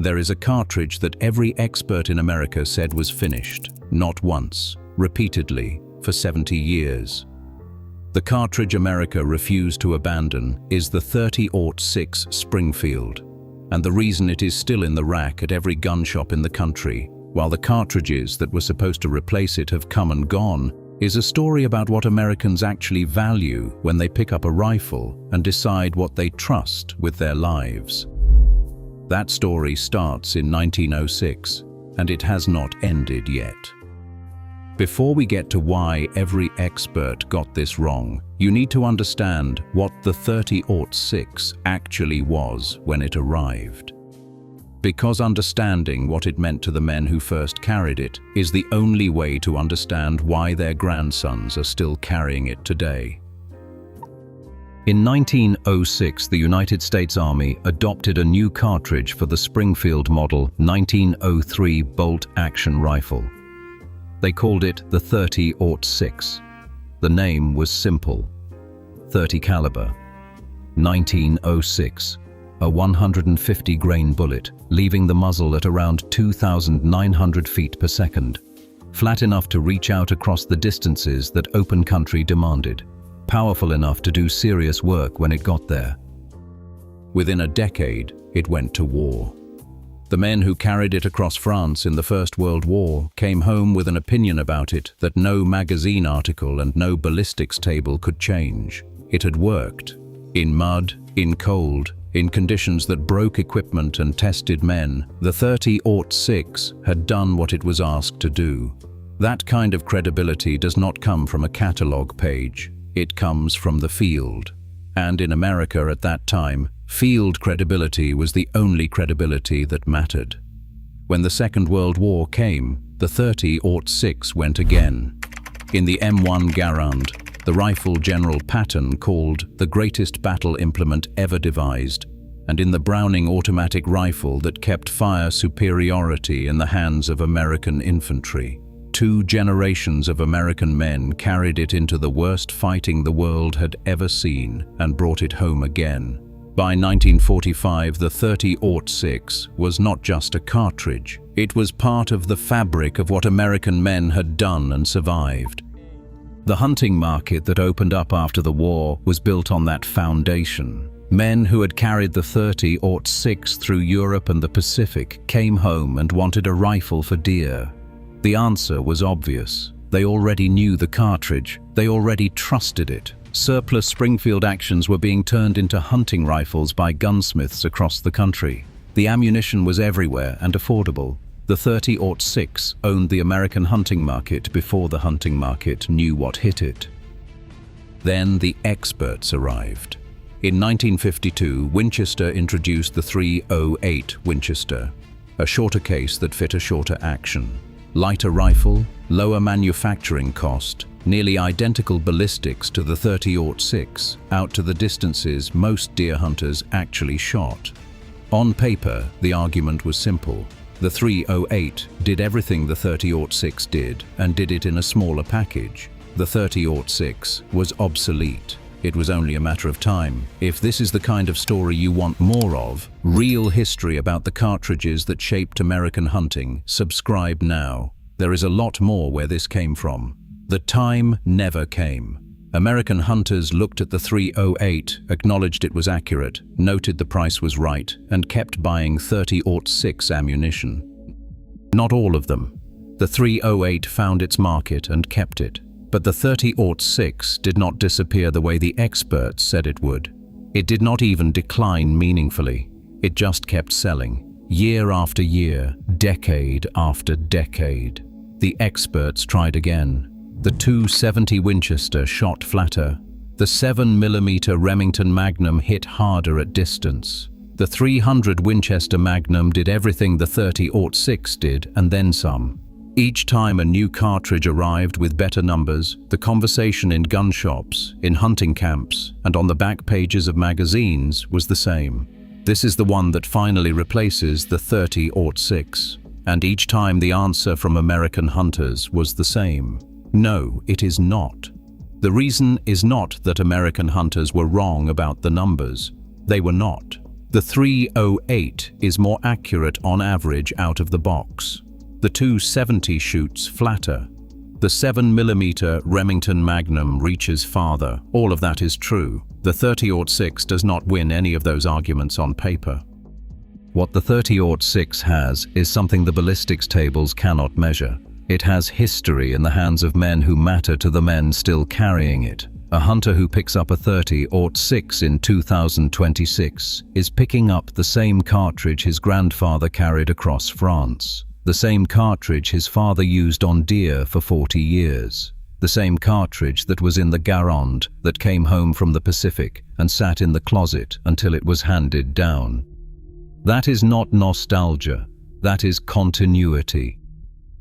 There is a cartridge that every expert in America said was finished, not once, repeatedly, for 70 years. The cartridge America refused to abandon is the .30-06 Springfield, and the reason it is still in the rack at every gun shop in the country, while the cartridges that were supposed to replace it have come and gone, is a story about what Americans actually value when they pick up a rifle and decide what they trust with their lives. That story starts in 1906, and it has not ended yet. Before we get to why every expert got this wrong, you need to understand what the .30-06 actually was when it arrived. Because understanding what it meant to the men who first carried it is the only way to understand why their grandsons are still carrying it today. In 1906, the United States Army adopted a new cartridge for the Springfield Model 1903 bolt-action rifle. They called it the .30-06. The name was simple: 30 caliber, 1906. A 150-grain bullet, leaving the muzzle at around 2,900 feet per second, flat enough to reach out across the distances that open country demanded, powerful enough to do serious work when it got there. Within a decade, it went to war. The men who carried it across France in the First World War came home with an opinion about it that no magazine article and no ballistics table could change. It had worked. In mud, in cold, in conditions that broke equipment and tested men, the .30-06 had done what it was asked to do. That kind of credibility does not come from a catalogue page. It comes from the field. And in America at that time, field credibility was the only credibility that mattered. When the Second World War came, the .30-06 went again. In the M1 Garand, the rifle General Patton called the greatest battle implement ever devised, and in the Browning automatic rifle that kept fire superiority in the hands of American infantry. 2 generations of American men carried it into the worst fighting the world had ever seen and brought it home again. By 1945, the .30-06 was not just a cartridge. It was part of the fabric of what American men had done and survived. The hunting market that opened up after the war was built on that foundation. Men who had carried the .30-06 through Europe and the Pacific came home and wanted a rifle for deer. The answer was obvious. They already knew the cartridge. They already trusted it. Surplus Springfield actions were being turned into hunting rifles by gunsmiths across the country. The ammunition was everywhere and affordable. The .30-06 owned the American hunting market before the hunting market knew what hit it. Then the experts arrived. In 1952, Winchester introduced the .308 Winchester, a shorter case that fit a shorter action. Lighter rifle, lower manufacturing cost, nearly identical ballistics to the .30-06, out to the distances most deer hunters actually shot. On paper, the argument was simple. The .308 did everything the .30-06 did, and did it in a smaller package. The .30-06 was obsolete. It was only a matter of time. If this is the kind of story you want more of, real history about the cartridges that shaped American hunting, subscribe now. There is a lot more where this came from. The time never came. American hunters looked at the .308, acknowledged it was accurate, noted the price was right, and kept buying .30-06 ammunition. Not all of them. The .308 found its market and kept it. But the .30-06 did not disappear the way the experts said it would. It did not even decline meaningfully. It just kept selling. Year after year, decade after decade. The experts tried again. The .270 Winchester shot flatter. The 7mm Remington Magnum hit harder at distance. The .300 Winchester Magnum did everything the .30-06 did, and then some. Each time a new cartridge arrived with better numbers, the conversation in gun shops, in hunting camps, and on the back pages of magazines was the same. This is the one that finally replaces the .30-06. And each time the answer from American hunters was the same. No, it is not. The reason is not that American hunters were wrong about the numbers. They were not. The 308 is more accurate on average out of the box. The 270 shoots flatter. The 7mm Remington Magnum reaches farther. All of that is true. The 30-06 does not win any of those arguments on paper. What the 30-06 has is something the ballistics tables cannot measure. It has history in the hands of men who matter to the men still carrying it. A hunter who picks up a 30-06 in 2026 is picking up the same cartridge his grandfather carried across France. The same cartridge his father used on deer for 40 years. The same cartridge that was in the Garand that came home from the Pacific and sat in the closet until it was handed down. That is not nostalgia, that is continuity.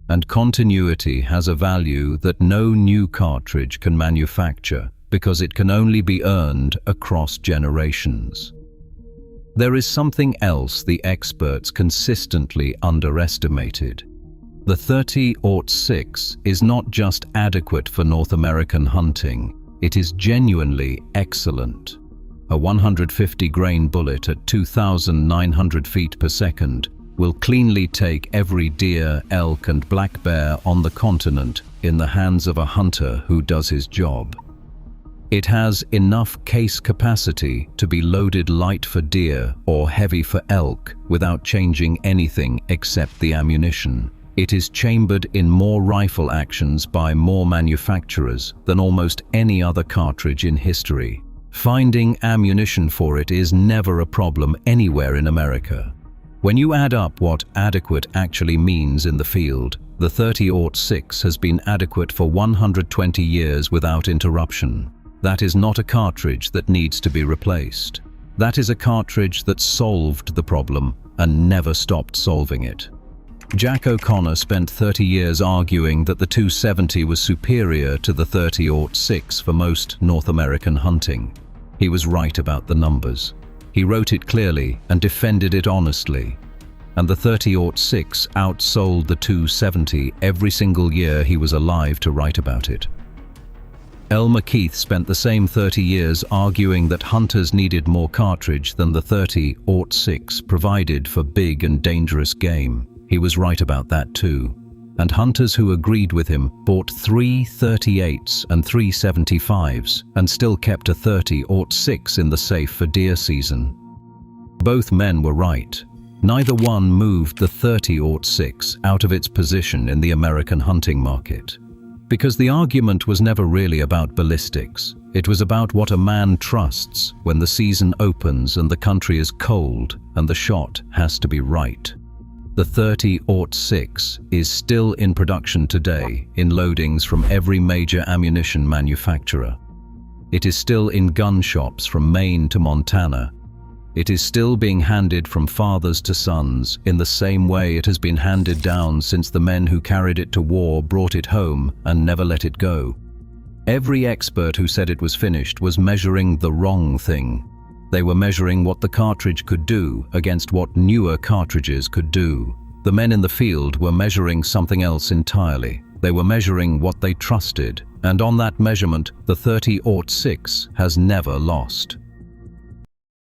And continuity has a value that no new cartridge can manufacture because it can only be earned across generations. There is something else the experts consistently underestimated. The 30-06 is not just adequate for North American hunting, it is genuinely excellent. A 150-grain bullet at 2,900 feet per second will cleanly take every deer, elk, and black bear on the continent in the hands of a hunter who does his job. It has enough case capacity to be loaded light for deer or heavy for elk without changing anything except the ammunition. It is chambered in more rifle actions by more manufacturers than almost any other cartridge in history. Finding ammunition for it is never a problem anywhere in America. When you add up what adequate actually means in the field, the 30-06 has been adequate for 120 years without interruption. That is not a cartridge that needs to be replaced. That is a cartridge that solved the problem and never stopped solving it. Jack O'Connor spent 30 years arguing that the 270 was superior to the 30-06 for most North American hunting. He was right about the numbers. He wrote it clearly and defended it honestly. And the 30-06 outsold the 270 every single year he was alive to write about it. Elmer Keith spent the same 30 years arguing that hunters needed more cartridge than the 30-06 provided for big and dangerous game. He was right about that too. And hunters who agreed with him bought 3 38s and 3 75s and still kept a 30-06 in the safe for deer season. Both men were right. Neither one moved the 30-06 out of its position in the American hunting market. Because the argument was never really about ballistics. It was about what a man trusts when the season opens and the country is cold and the shot has to be right. The 30-06 is still in production today in loadings from every major ammunition manufacturer. It is still in gun shops from Maine to Montana. It is still being handed from fathers to sons in the same way it has been handed down since the men who carried it to war brought it home and never let it go. Every expert who said it was finished was measuring the wrong thing. They were measuring what the cartridge could do against what newer cartridges could do. The men in the field were measuring something else entirely. They were measuring what they trusted, and on that measurement, the 30-06 has never lost.